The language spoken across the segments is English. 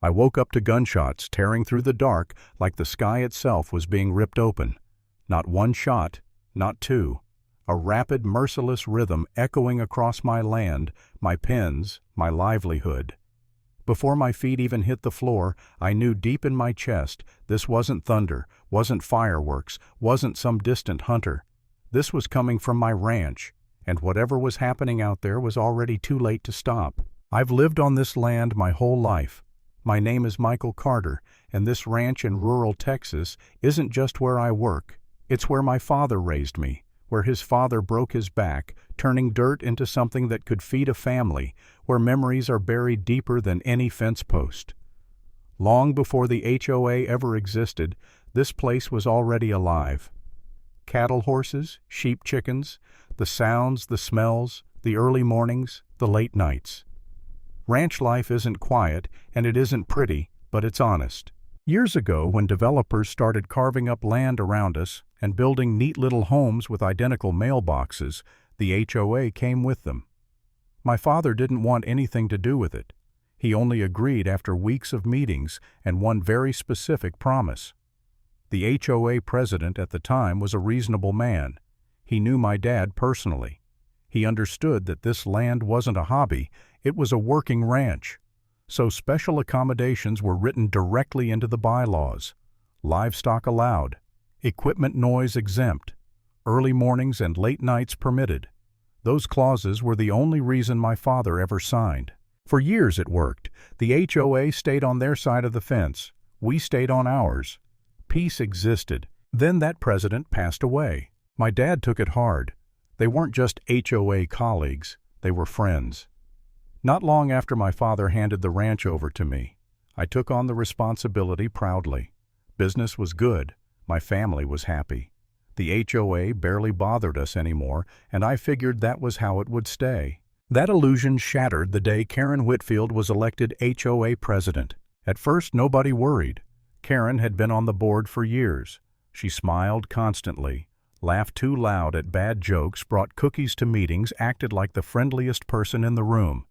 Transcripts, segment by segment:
I woke up to gunshots tearing through the dark like the sky itself was being ripped open. Not one shot, not two. A rapid, merciless rhythm echoing across my land, my pens, my livelihood. Before my feet even hit the floor, I knew deep in my chest this wasn't thunder, wasn't fireworks, wasn't some distant hunter. This was coming from my ranch, and whatever was happening out there was already too late to stop. I've lived on this land my whole life. My name is Michael Carter, and this ranch in rural Texas isn't just where I work. It's where my father raised me, where his father broke his back, turning dirt into something that could feed a family, where memories are buried deeper than any fence post. Long before the HOA ever existed, this place was already alive. Cattle, horses, sheep, chickens, the sounds, the smells, the early mornings, the late nights. Ranch life isn't quiet, and it isn't pretty, but it's honest. Years ago, when developers started carving up land around us and building neat little homes with identical mailboxes, the HOA came with them. My father didn't want anything to do with it. He only agreed after weeks of meetings and one very specific promise. The HOA president at the time was a reasonable man. He knew my dad personally. He understood that this land wasn't a hobby, it was a working ranch. So special accommodations were written directly into the bylaws. Livestock allowed, equipment noise exempt, early mornings and late nights permitted. Those clauses were the only reason my father ever signed. For years it worked. The HOA stayed on their side of the fence. We stayed on ours. Peace existed. Then that president passed away. My dad took it hard. They weren't just HOA colleagues, they were friends. Not long after my father handed the ranch over to me, I took on the responsibility proudly. Business was good. My family was happy. The HOA barely bothered us anymore, and I figured that was how it would stay. That illusion shattered the day Karen Whitfield was elected HOA president. At first, nobody worried. Karen had been on the board for years. She smiled constantly, laughed too loud at bad jokes, brought cookies to meetings, acted like the friendliest person in the room.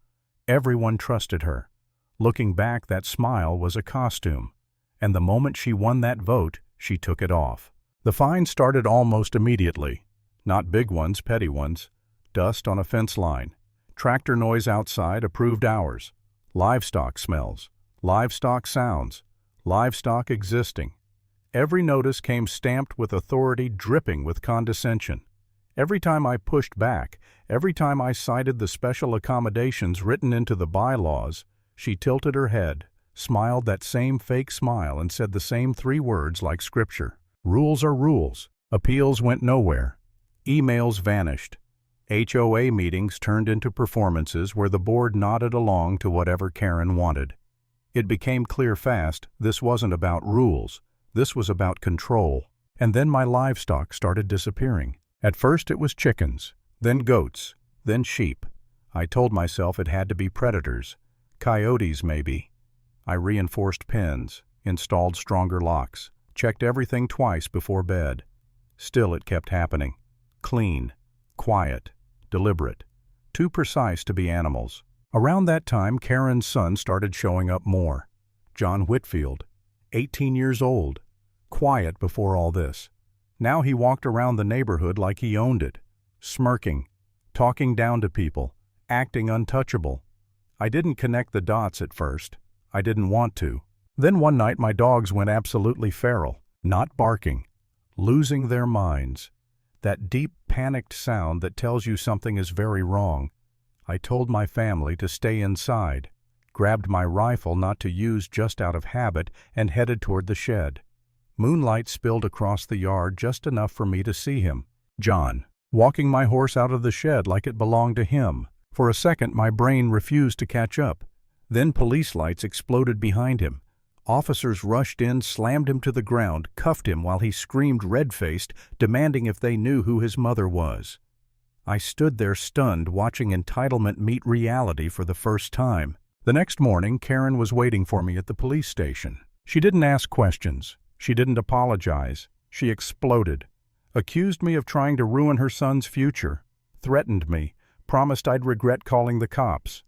Everyone trusted her. Looking back, that smile was a costume. And the moment she won that vote, she took it off. The fines started almost immediately. Not big ones, petty ones. Dust on a fence line. Tractor noise outside, approved hours. Livestock smells. Livestock sounds. Livestock existing. Every notice came stamped with authority, dripping with condescension. Every time I pushed back, every time I cited the special accommodations written into the bylaws, she tilted her head, smiled that same fake smile, and said the same three words like scripture. Rules are rules. Appeals went nowhere. Emails vanished. HOA meetings turned into performances where the board nodded along to whatever Karen wanted. It became clear fast this wasn't about rules. This was about control. And then my livestock started disappearing. At first it was chickens, then goats, then sheep. I told myself it had to be predators. Coyotes, maybe. I reinforced pens, installed stronger locks, checked everything twice before bed. Still it kept happening. Clean, quiet, deliberate. Too precise to be animals. Around that time, Karen's son started showing up more. John Whitfield, 18 years old, quiet before all this. Now he walked around the neighborhood like he owned it, smirking, talking down to people, acting untouchable. I didn't connect the dots at first. I didn't want to. Then one night my dogs went absolutely feral, not barking, losing their minds. That deep, panicked sound that tells you something is very wrong. I told my family to stay inside, grabbed my rifle not to use just out of habit, and headed toward the shed. Moonlight spilled across the yard just enough for me to see him, John, walking my horse out of the shed like it belonged to him. For a second my brain refused to catch up. Then police lights exploded behind him. Officers rushed in, slammed him to the ground, cuffed him while he screamed red-faced, demanding if they knew who his mother was. I stood there stunned, watching entitlement meet reality for the first time. The next morning, Karen was waiting for me at the police station. She didn't ask questions. She didn't apologize. She exploded. Accused me of trying to ruin her son's future. Threatened me. Promised I'd regret calling the cops.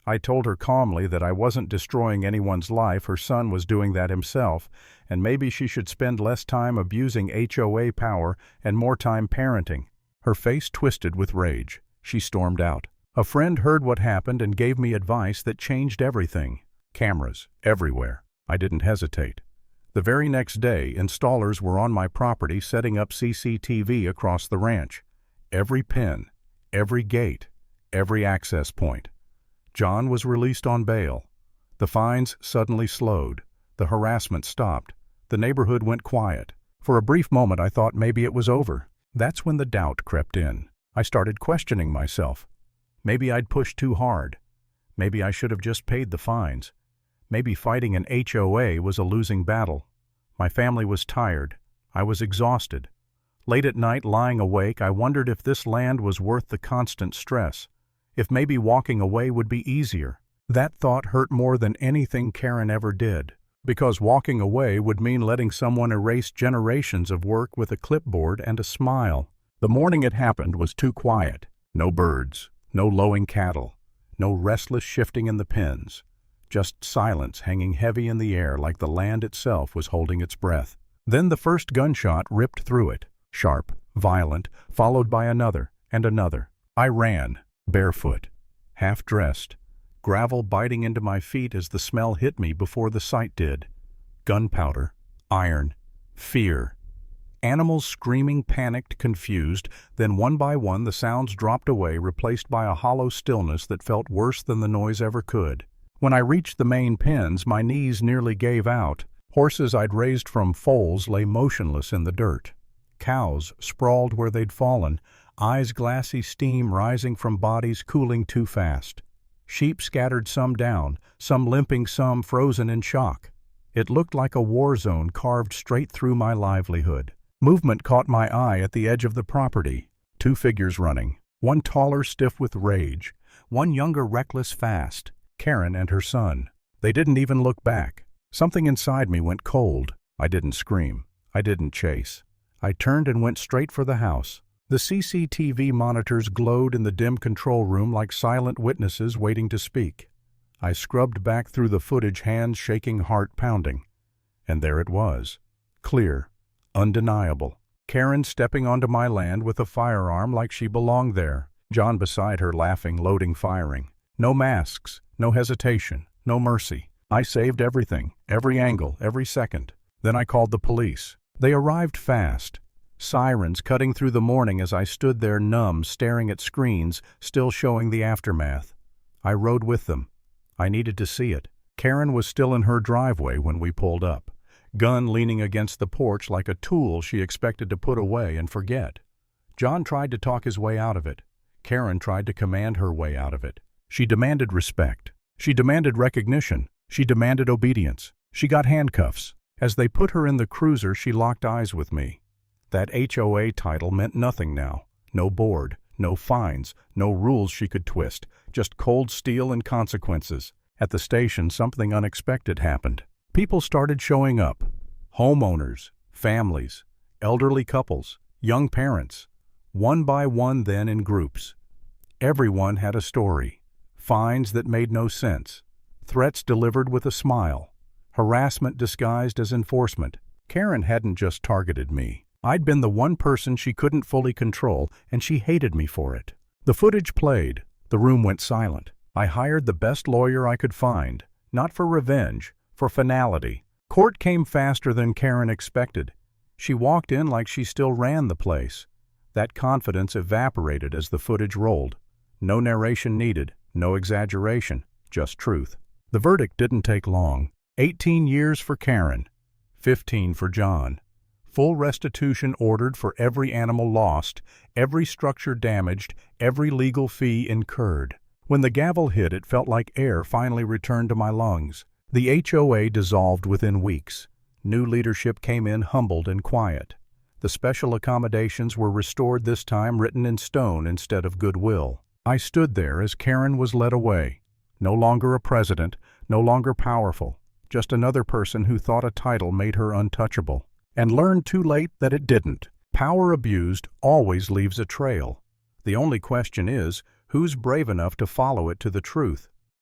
I told her calmly that I wasn't destroying anyone's life, her son was doing that himself, and maybe she should spend less time abusing HOA power and more time parenting. Her face twisted with rage. She stormed out. A friend heard what happened and gave me advice that changed everything. Cameras, everywhere. I didn't hesitate. The very next day, installers were on my property setting up CCTV across the ranch. Every pin, every gate, every access point. John was released on bail. The fines suddenly slowed. The harassment stopped. The neighborhood went quiet. For a brief moment I thought maybe it was over. That's when the doubt crept in. I started questioning myself. Maybe I'd pushed too hard. Maybe I should have just paid the fines. Maybe fighting an HOA was a losing battle. My family was tired. I was exhausted. Late at night, lying awake, I wondered if this land was worth the constant stress. If maybe walking away would be easier. That thought hurt more than anything Karen ever did, because walking away would mean letting someone erase generations of work with a clipboard and a smile. The morning it happened was too quiet. No birds, no lowing cattle, no restless shifting in the pens. Just silence hanging heavy in the air like the land itself was holding its breath. Then the first gunshot ripped through it, sharp, violent, followed by another and another. I ran. Barefoot, half-dressed, gravel biting into my feet as the smell hit me before the sight did. Gunpowder, iron, fear. Animals screaming, panicked, confused, then one by one the sounds dropped away, replaced by a hollow stillness that felt worse than the noise ever could. When I reached the main pens, my knees nearly gave out. Horses I'd raised from foals lay motionless in the dirt. Cows sprawled where they'd fallen, eyes glassy, steam rising from bodies cooling too fast. Sheep scattered, some down, some limping, some frozen in shock. It looked like a war zone carved straight through my livelihood. Movement caught my eye at the edge of the property. 2 figures running, one taller, stiff with rage, one younger, reckless, fast. Karen and her son. They didn't even look back. Something inside me went cold. I didn't scream. I didn't chase. I turned and went straight for the house. The CCTV monitors glowed in the dim control room like silent witnesses waiting to speak. I scrubbed back through the footage, hands shaking, heart pounding. And there it was. Clear. Undeniable. Karen stepping onto my land with a firearm like she belonged there. John beside her laughing, loading, firing. No masks, no hesitation, no mercy. I saved everything, every angle, every second. Then I called the police. They arrived fast. Sirens cutting through the morning as I stood there numb, staring at screens, still showing the aftermath. I rode with them. I needed to see it. Karen was still in her driveway when we pulled up, gun leaning against the porch like a tool she expected to put away and forget. John tried to talk his way out of it. Karen tried to command her way out of it. She demanded respect. She demanded recognition. She demanded obedience. She got handcuffs. As they put her in the cruiser, she locked eyes with me. That HOA title meant nothing now. No board, no fines, no rules she could twist, just cold steel and consequences. At the station, something unexpected happened. People started showing up. Homeowners, families, elderly couples, young parents. One by one, then in groups. Everyone had a story. Fines that made no sense. Threats delivered with a smile. Harassment disguised as enforcement. Karen hadn't just targeted me. I'd been the one person she couldn't fully control, and she hated me for it. The footage played. The room went silent. I hired the best lawyer I could find, not for revenge, for finality. Court came faster than Karen expected. She walked in like she still ran the place. That confidence evaporated as the footage rolled. No narration needed, no exaggeration, just truth. The verdict didn't take long. 18 years for Karen, 15 for John. Full restitution ordered for every animal lost, every structure damaged, every legal fee incurred. When the gavel hit, it felt like air finally returned to my lungs. The HOA dissolved within weeks. New leadership came in humbled and quiet. The special accommodations were restored, this time written in stone instead of goodwill. I stood there as Karen was led away. No longer a president, no longer powerful, just another person who thought a title made her untouchable. And learned too late that it didn't. Power abused always leaves a trail. The only question is, who's brave enough to follow it to the truth?